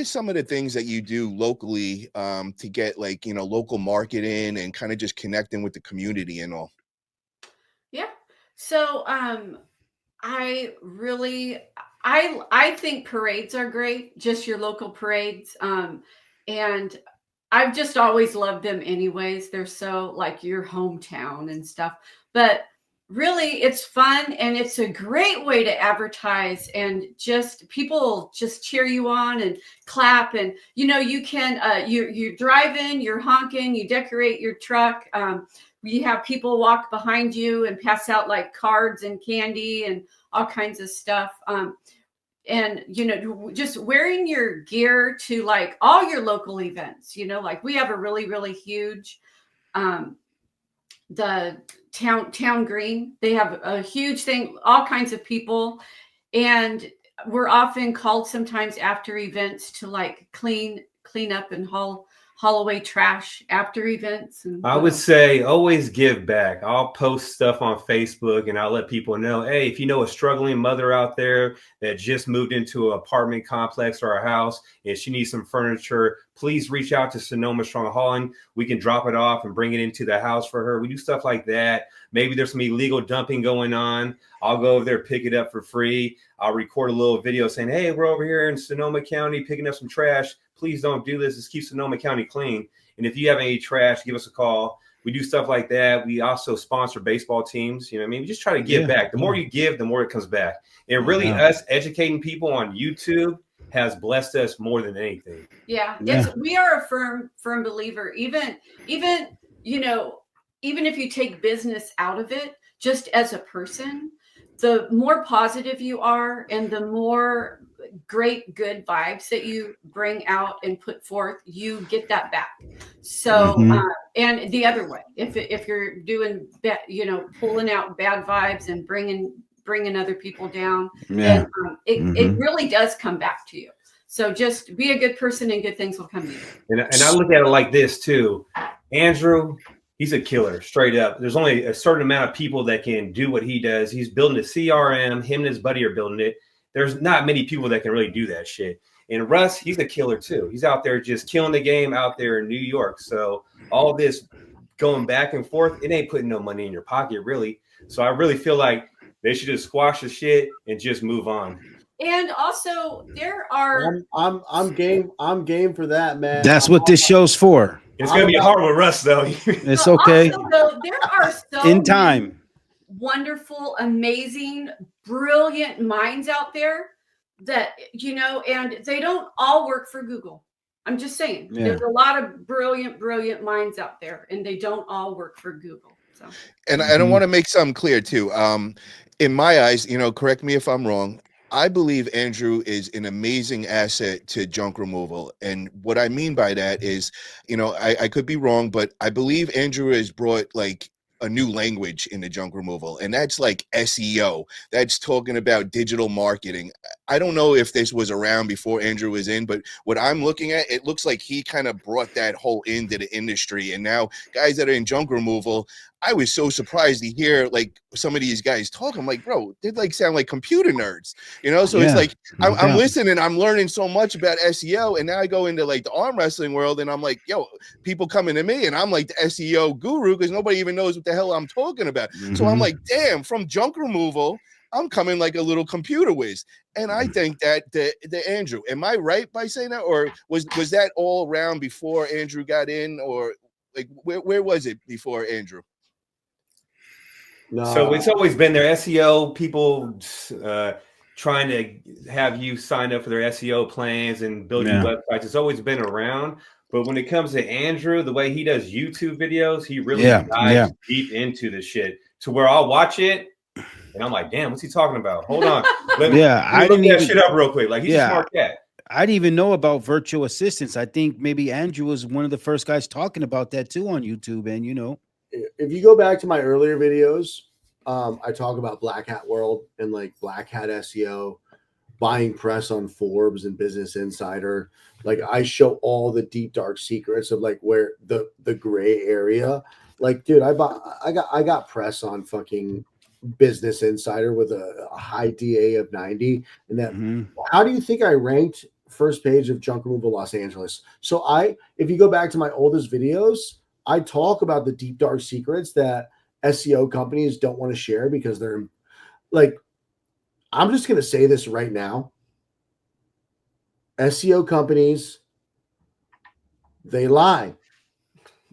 some of the things that you do locally to get like, local marketing and kind of just connecting with the community and all? Yeah. So I really I think parades are great, just your local parades. And I've just always loved them anyways. They're so like your hometown and stuff. But really it's fun and it's a great way to advertise, and just people just cheer you on and clap. And you can you're driving, you're honking, you decorate your truck. You have people walk behind you and pass out like cards and candy and all kinds of stuff. And just wearing your gear to like all your local events. Like we have a really really huge um the town green. They have a huge thing, all kinds of people. And we're often called sometimes after events to like clean up and haul away trash after events. And I would say always give back. I'll post stuff on Facebook and I'll let people know, hey, if you know a struggling mother out there that just moved into an apartment complex or a house and she needs some furniture, please reach out to Sonoma Strong Hauling. We can drop it off and bring it into the house for her. We do stuff like that. Maybe there's some illegal dumping going on. I'll go over there, pick it up for free. I'll record a little video saying, hey, we're over here in Sonoma County picking up some trash. Please don't do this. Just keep Sonoma County clean. And if you have any trash, give us a call. We do stuff like that. We also sponsor baseball teams. We just try to give back. The more you give, the more it comes back. And really us educating people on YouTube has blessed us more than anything. Yeah. We are a firm believer. Even if you take business out of it, just as a person, the more positive you are and the more great good vibes that you bring out and put forth, you get that back. So and the other way, if you're doing pulling out bad vibes and bringing other people down, then it really does come back to you. So just be a good person and good things will come to you. And I look at it like this too. Andrew, he's a killer, straight up. There's only a certain amount of people that can do what he does. He's building a CRM. Him and his buddy are building it. There's not many people that can really do that shit. And Russ, he's a killer too. He's out there just killing the game out there in New York. So all this going back and forth, it ain't putting no money in your pocket, really. So I really feel like they should just squash the shit and just move on. And also, there are. I'm game for that, man. That's what this show's for. It's gonna be hard with Russ, though. It's okay. Also, though, there are so in time. Wonderful, amazing, brilliant minds out there that and they don't all work for Google. I'm just saying, there's a lot of brilliant minds out there, and they don't all work for Google. So, and I don't want to make something clear too. In my eyes, correct me if I'm wrong, I believe Andrew is an amazing asset to junk removal. And what I mean by that is, I could be wrong, but I believe Andrew has brought like a new language in the junk removal, and that's like SEO. That's talking about digital marketing. I don't know if this was around before Andrew was in, but what I'm looking at, it looks like he kind of brought that whole into the industry. And now guys that are in junk removal, I was so surprised to hear like some of these guys talk. I'm like, bro, they like sound like computer nerds, So it's like I'm listening, I'm learning so much about SEO, and now I go into like the arm wrestling world, and I'm like, yo, people coming to me, and I'm like the SEO guru because nobody even knows what the hell I'm talking about. So I'm like, damn, from junk removal, I'm coming like a little computer whiz. And I think that the Andrew, am I right by saying that, or was that all around before Andrew got in, or like where was it before Andrew? No. So it's always been their SEO people trying to have you sign up for their SEO plans and build your websites. It's always been around. But when it comes to Andrew, the way he does YouTube videos, he really dives deep into the shit to where I'll watch it and I'm like, damn, what's he talking about? Hold on. Let me look that shit up real quick. Like, he's a smart cat. I didn't even know about virtual assistants. I think maybe Andrew was one of the first guys talking about that too on YouTube. And if you go back to my earlier videos, I talk about Black Hat World and like Black Hat SEO, buying press on Forbes and Business Insider. Like I show all the deep dark secrets of like where the gray area. Like, dude, I got press on fucking Business Insider with a high DA of 90. And that how do you think I ranked first page of Junk Removal Los Angeles. So if you go back to my oldest videos, I talk about the deep dark secrets that SEO companies don't want to share because they're like, I'm just going to say this right now. SEO companies, they lie.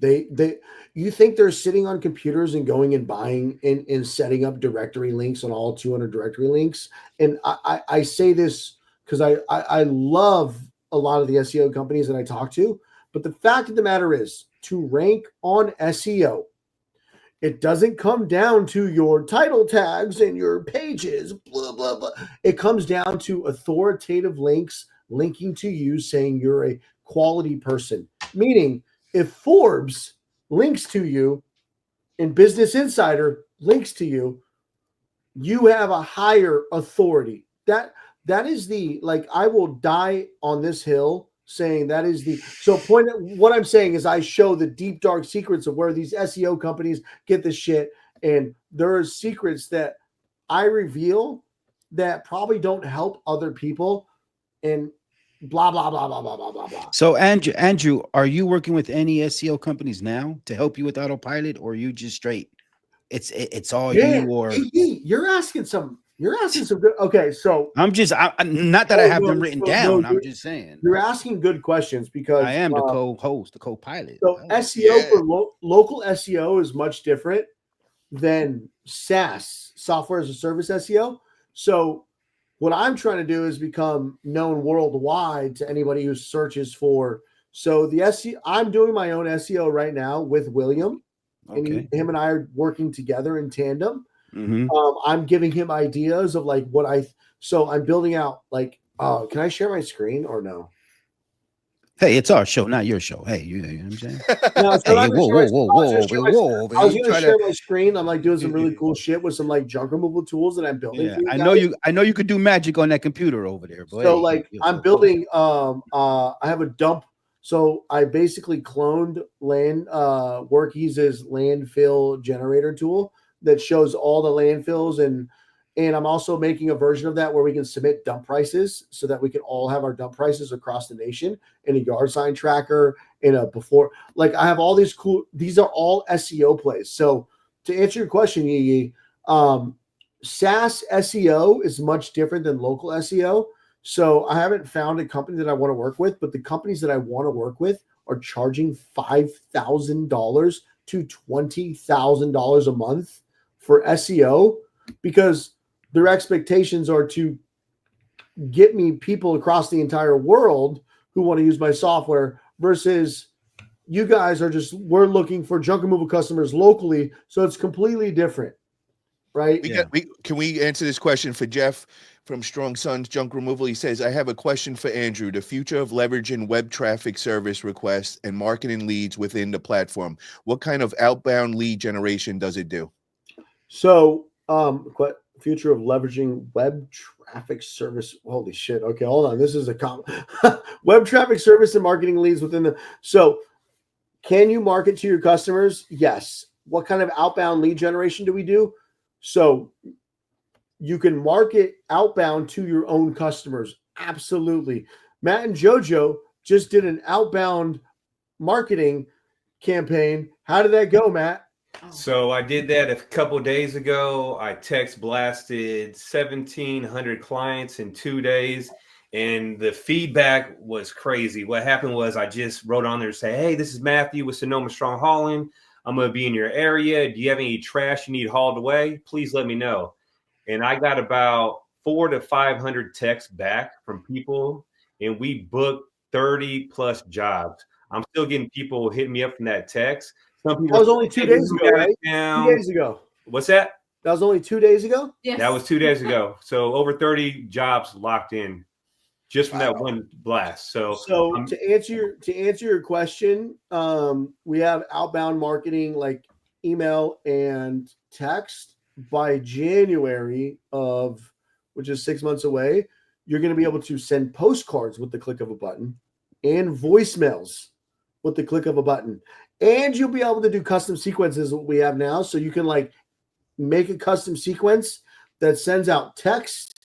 You think they're sitting on computers and going and buying and setting up directory links on all 200 directory links. And I say this because I love a lot of the SEO companies that I talk to. But the fact of the matter is, to rank on SEO, it doesn't come down to your title tags and your pages, blah, blah, blah. It comes down to authoritative links linking to you saying you're a quality person. Meaning, if Forbes links to you and Business Insider links to you, you have a higher authority. That is the, like, I will die on this hill saying that is the, so what I'm saying is I show the deep dark secrets of where these SEO companies get this shit. And there are secrets that I reveal that probably don't help other people, and blah, blah, blah, blah, blah, blah, blah, blah. So Andrew, are you working with any SEO companies now to help you with autopilot, or are you just straight? It's all you, or you're asking some good. Okay, so I'm just not that I have them written down. I'm just saying you're asking good questions because I am the co-host, the co-pilot. So SEO for local SEO is much different than SaaS, software as a service SEO. So what I'm trying to do is become known worldwide to anybody who searches for. So the SEO, I'm doing my own SEO right now with William. Okay. And him and I are working together in tandem. Mm-hmm. I'm giving him ideas of like so I'm building out like, can I share my screen or no? Hey, it's our show, not your show. Hey, you know what I'm saying? No, hey, whoa. I was going to share my screen. I'm like doing some really cool shit with some like junk removal tools that I'm building. Yeah, I know you could do magic on that computer over there. But so I'm building, I have a dump. So I basically cloned Workease's landfill generator tool that shows all the landfills, and I'm also making a version of that where we can submit dump prices so that we can all have our dump prices across the nation in a yard sign tracker in a before. Like I have all these cool. These are all SEO plays. So to answer your question, Yi, SaaS SEO is much different than local SEO. So I haven't found a company that I want to work with, but the companies that I want to work with are charging $5,000 to $20,000 a month for SEO because their expectations are to get me people across the entire world who want to use my software versus you guys are just, we're looking for junk removal customers locally. So it's completely different, right? Can we answer this question for Jeff from Strong Sons Junk Removal? He says, I have a question for Andrew. The future of leveraging web traffic service requests and marketing leads within the platform. What kind of outbound lead generation does it do? So, future of leveraging web traffic service. Holy shit. Okay, hold on. This is a web traffic service and marketing leads within the. So, can you market to your customers? Yes. What kind of outbound lead generation do we do? So, you can market outbound to your own customers. Absolutely. Matt and JoJo just did an outbound marketing campaign. How did that go, Matt? So I did that a couple of days ago. I text blasted 1,700 clients in 2 days, and the feedback was crazy. What happened was I just wrote on there to say, hey, this is Matthew with Sonoma Strong Hauling. I'm going to be in your area. Do you have any trash you need hauled away? Please let me know. And I got about 400 to 500 texts back from people, and we booked 30 plus jobs. I'm still getting people hitting me up from that text. Some people, that was only 2 days ago, right? 2 days ago. What's that? That was only 2 days ago? Yes. That was 2 days ago. So over 30 jobs locked in just from that one blast. So to answer your question, we have outbound marketing like email and text. By January of, which is 6 months away, you're going to be able to send postcards with the click of a button and voicemails with the click of a button. And you'll be able to do custom sequences, what we have now. So you can like make a custom sequence that sends out text,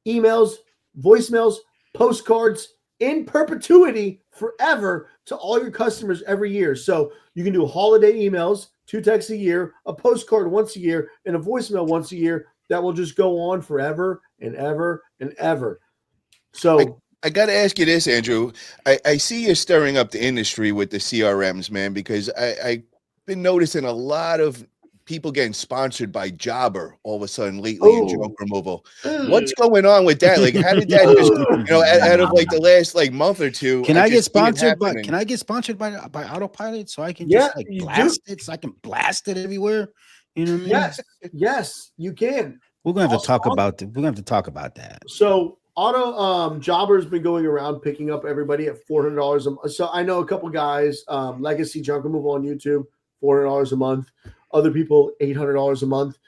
emails, voicemails, postcards in perpetuity forever to all your customers every year. So you can do holiday emails, 2 texts a year, a postcard once a year, and a voicemail once a year that will just go on forever and ever and ever. So I got to ask you this, Andrew. I see you stirring up the industry with the CRMs, man, because I've been noticing a lot of people getting sponsored by Jobber all of a sudden lately in junk removal. What's going on with that? Like, how did that just, out of like the last like month or two? Can I get just see it sponsored by? happening. Can I get sponsored by Autopilot so I can Yeah, just like you blast it? So I can blast it everywhere. You know what I mean? Yes, you can. We're gonna have to talk Also- about that. We're gonna have to talk about that. So Jobber's been going around picking up everybody at $400 a month. So I know a couple guys, Legacy Junk Removal on YouTube, $400 a month. Other people, $800 a month,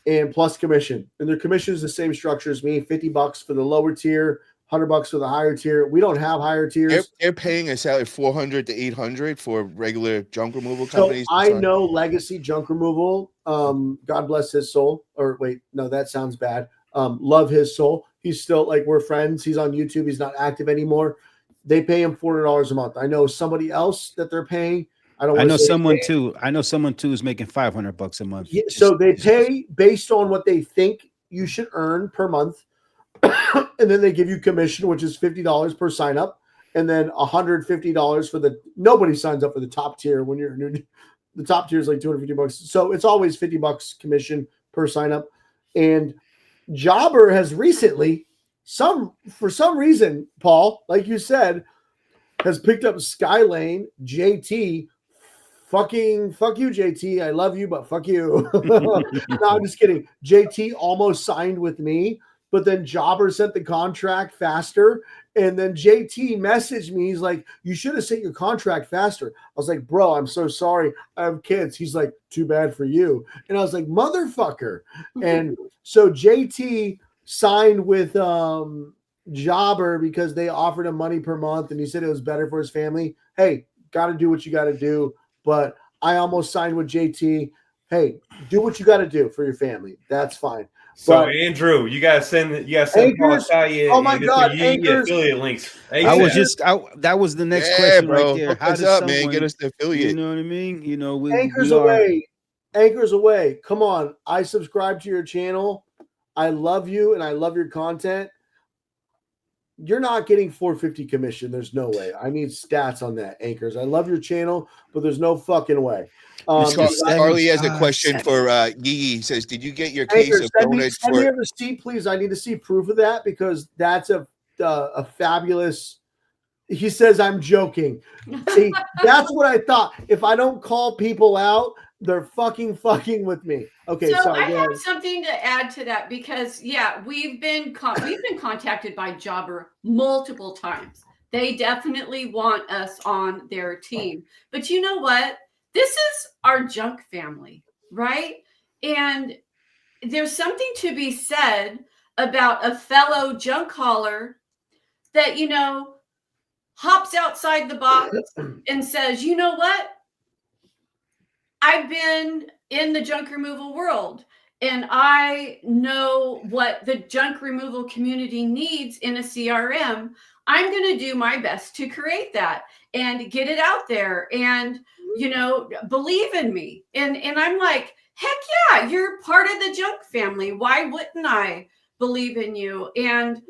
and plus commission. And their commission is the same structure as me: $50 for the lower tier, $100 for the higher tier. We don't have higher tiers. They're paying us out at 400 to 800 for regular junk removal So companies. I know Legacy Junk Removal. God bless his soul. Or wait, no, that sounds bad. Love his soul. He's still like, we're friends. He's on YouTube. He's not active anymore. They pay him $400 a month. I know somebody else that they're paying. I know someone too. I know someone too is making $500 a month. Yeah, so they pay based on what they think you should earn per month, and then they give you commission, which is $50 per sign up, and then $150 for the. Nobody signs up for the top tier when you're the top tier is like $250. So it's always $50 commission per sign up, and Jobber has recently for some reason, Paul, like you said, has picked up Skylane JT. Fuck you, JT. I love you, but fuck you. No, I'm just kidding. JT almost signed with me, but then Jobber sent the contract faster. And then JT messaged me. He's like, you should have sent your contract faster. I was like, bro, I'm so sorry. I have kids. He's like, too bad for you. And I was like, motherfucker. And so JT signed with Jobber because they offered him money per month. And he said it was better for his family. Hey, got to do what you got to do. But I almost signed with JT. Hey, do what you got to do for your family. That's fine. So But Andrew, you gotta send Anchors, Paul oh my God, Anchors. affiliate links. That was the next Yeah, question bro. right there. Hook How us does up, someone, man? Get us the affiliate. you know what I mean? You know, Anchors we are, away. Anchors away. Come on. I subscribe to your channel. I love you and I love your content. You're not getting 450 commission. There's no way. I need stats on that, Anchors. I love your channel, but there's no fucking way. Charlie has a question for Yee. He says, did you get your case Anchors, of send me donuts a receipt, please. I need to see proof of that because that's a fabulous. He says I'm joking. See, that's what I thought. If I don't call people out, they're fucking with me. Okay, so sorry. I have something to add to that because we've been contacted by Jobber multiple times. They definitely want us on their team. But you know what? This is our junk family, right? And there's something to be said about a fellow junk hauler that hops outside the box and says, you know what? I've been in the junk removal world and I know what the junk removal community needs in a CRM. I'm going to do my best to create that and get it out there and, believe in me. And I'm like, heck yeah, you're part of the junk family. Why wouldn't I believe in you? And,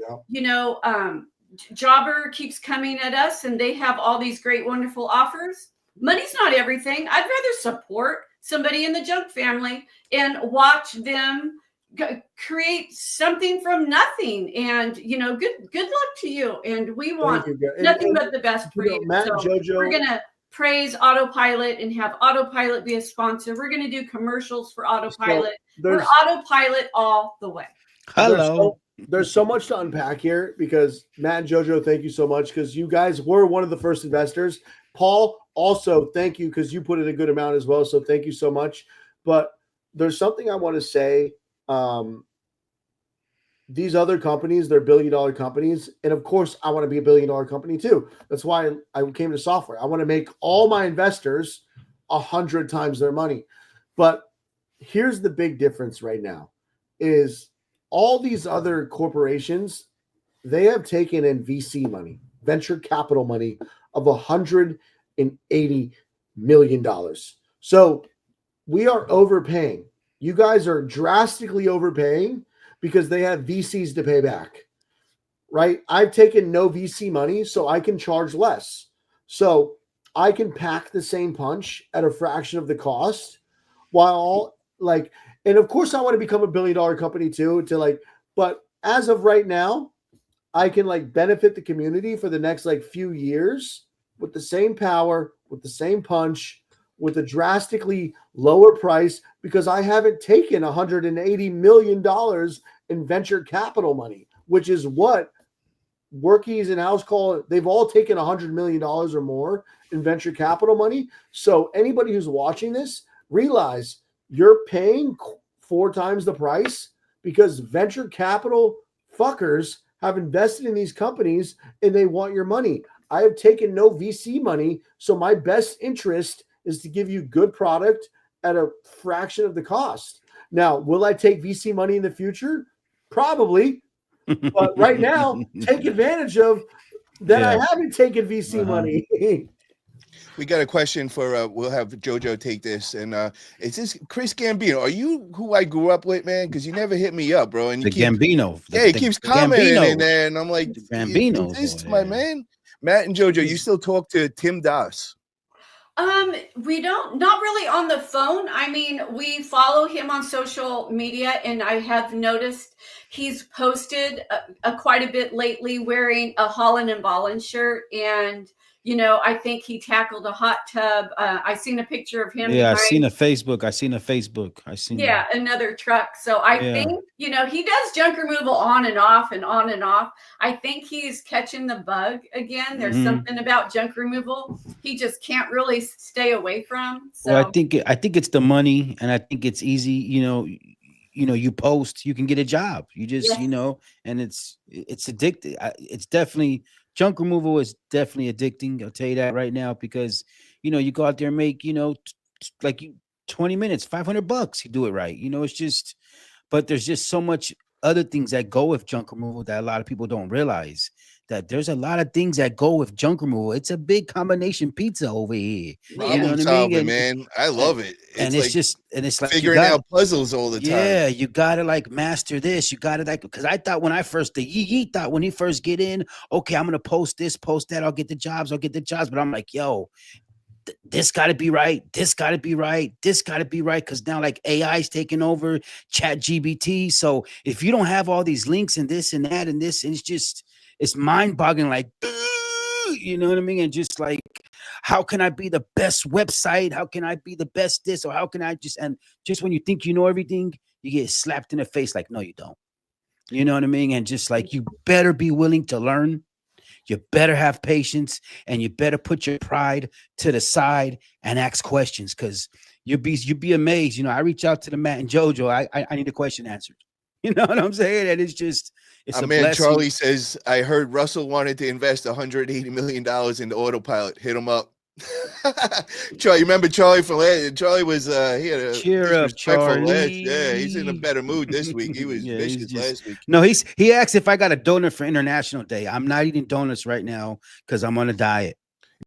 Jobber keeps coming at us and they have all these great, wonderful offers. Money's not everything. I'd rather support somebody in the junk family and watch them create something from nothing. And, good luck to you. And we want nothing but the best for you. Matt and JoJo, we're going to praise Autopilot and have Autopilot be a sponsor. We're going to do commercials for Autopilot. We're Autopilot all the way. Hello. There's so much to unpack here because Matt and JoJo, thank you so much because you guys were one of the first investors. Paul, also thank you because you put in a good amount as well. So thank you so much. But there's something I want to say. These other companies, they're billion-dollar companies. And of course, I want to be a billion-dollar company too. That's why I came to software. I want to make all my investors 100 times their money. But here's the big difference right now is all these other corporations, they have taken in VC money, venture capital money of $180 million. So we are overpaying. You guys are drastically overpaying because they have VCs to pay back, right? I've taken no VC money, so I can charge less. So I can pack the same punch at a fraction of the cost while like, and of course I want to become $1 billion company too, to like, but as of right now, I can like benefit the community for the next like few years with the same power, with the same punch, with a drastically lower price because I haven't taken $180 million in venture capital money, which is what Workies and House Call, they've all taken $100 million or more in venture capital money. So anybody who's watching this, realize you're paying 4 times the price because venture capital fuckers have invested in these companies and they want your money. I have taken no VC money, so my best interest is to give you good product at a fraction of the cost. Now, will I take VC money in the future? Probably. But right now, take advantage of that. I haven't taken VC money. We got a question for we'll have JoJo take this, and it's this Chris Gambino. Are you who I grew up with, man? Because you never hit me up, bro. And The Gambino. He keeps commenting Gambino. in there, and I'm like, Gambino, this my man, Matt and JoJo. You still talk to Tim Das? We don't, not really on the phone. I mean, we follow him on social media, and I have noticed he's posted quite a bit lately wearing a Holland and Ballin shirt. And, you know, I think he tackled a hot tub. I seen a picture of him. Yeah, I seen a Facebook. Yeah, another truck. So I think, you know, he does junk removal on and off and on and off. I think he's catching the bug again. There's something about junk removal he just can't really stay away from. So well, I think it's the money, and I think it's easy. You know, you post, you can get a job. You just, you know, and it's addictive. It's definitely, junk removal is definitely addicting. I'll tell you that right now, because, you know, you go out there and make, you know, like 20 minutes, $500. You do it right. You know, it's just, but there's just so much other things that go with junk removal that a lot of people don't realize. That there's a lot of things that go with junk removal. It's a big combination pizza over here. Problem solving, man. I love it. It's like figuring out puzzles all the time. Yeah, you gotta like master this. You gotta like, because I thought when I first thought when he first get in, okay, I'm gonna post this, post that. I'll get the jobs. But I'm like, yo, this got to be right. This got to be right. This got to be right. Because now like AI is taking over Chat GBT. So if you don't have all these links and this and that and this, and it's mind boggling. Like, you know what I mean? And just like, how can I be the best website? How can I be the best this? Or how can I just when you think you know everything, you get slapped in the face. Like, no, you don't. You know what I mean? And just like, you better be willing to learn. You better have patience, and you better put your pride to the side and ask questions, because you'd be amazed. You know, I reach out to the Matt and JoJo. I need a question answered. You know what I'm saying? And it's a man, blessing. Charlie says, I heard Russell wanted to invest $180 million into autopilot. Hit him up. Charlie, you remember Charlie from last? Charlie was he had a cheer up, Charlie. Yeah, he's in a better mood this week. He was vicious last week. No, he asked if I got a donut for International Day. I'm not eating donuts right now because I'm on a diet.